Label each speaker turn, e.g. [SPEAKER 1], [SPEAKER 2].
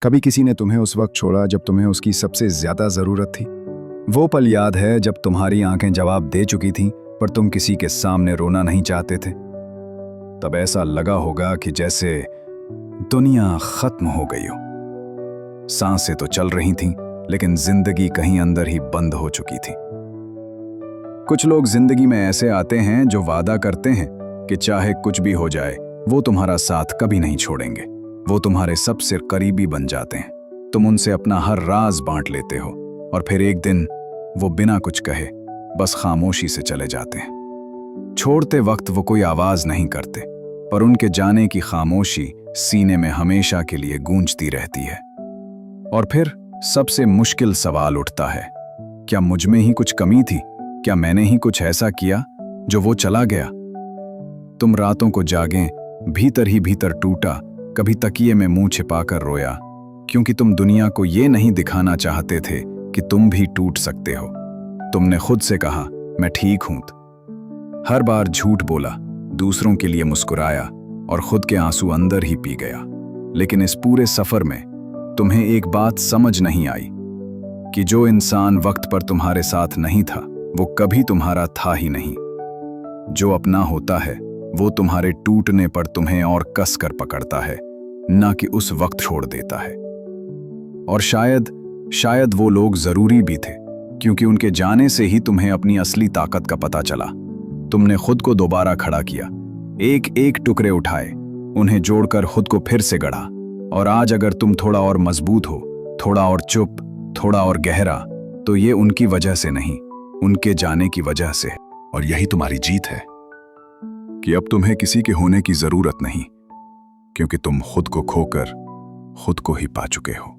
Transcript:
[SPEAKER 1] कभी किसी ने तुम्हें उस वक्त छोड़ा जब तुम्हें उसकी सबसे ज्यादा जरूरत थी। वो पल याद है जब तुम्हारी आंखें जवाब दे चुकी थीं, पर तुम किसी के सामने रोना नहीं चाहते थे। तब ऐसा लगा होगा कि जैसे दुनिया खत्म हो गई हो। सांसें तो चल रही थीं, लेकिन जिंदगी कहीं अंदर ही बंद हो चुकी थी। कुछ लोग जिंदगी में ऐसे आते हैं जो वादा करते हैं कि चाहे कुछ भी हो जाए वो तुम्हारा साथ कभी नहीं छोड़ेंगे। वो तुम्हारे सबसे करीबी बन जाते हैं। तुम उनसे अपना हर राज बांट लेते हो और फिर एक दिन वो बिना कुछ कहे बस खामोशी से चले जाते हैं। छोड़ते वक्त वो कोई आवाज नहीं करते, पर उनके जाने की खामोशी सीने में हमेशा के लिए गूंजती रहती है। और फिर सबसे मुश्किल सवाल उठता है, क्या मुझ में ही कुछ कमी थी? क्या मैंने ही कुछ ऐसा किया जो वो चला गया? तुम रातों को जागें, भीतर ही भीतर टूटा, कभी तकिए में मुंह छिपाकर रोया, क्योंकि तुम दुनिया को ये नहीं दिखाना चाहते थे कि तुम भी टूट सकते हो। तुमने खुद से कहा, मैं ठीक हूं। हर बार झूठ बोला, दूसरों के लिए मुस्कुराया और खुद के आंसू अंदर ही पी गया। लेकिन इस पूरे सफर में तुम्हें एक बात समझ नहीं आई कि जो इंसान वक्त पर तुम्हारे साथ नहीं था वो कभी तुम्हारा था ही नहीं। जो अपना होता है वो तुम्हारे टूटने पर तुम्हें और कस कर पकड़ता है, ना कि उस वक्त छोड़ देता है। और शायद वो लोग जरूरी भी थे, क्योंकि उनके जाने से ही तुम्हें अपनी असली ताकत का पता चला। तुमने खुद को दोबारा खड़ा किया, एक एक टुकड़े उठाए, उन्हें जोड़कर खुद को फिर से गढ़ा। और आज अगर तुम थोड़ा और मजबूत हो, थोड़ा और चुप, थोड़ा और गहरा, तो ये उनकी वजह से नहीं, उनके जाने की वजह से।
[SPEAKER 2] और यही तुम्हारी जीत है कि अब तुम्हें किसी के होने की जरूरत नहीं, क्योंकि तुम खुद को खोकर खुद को ही पा चुके हो।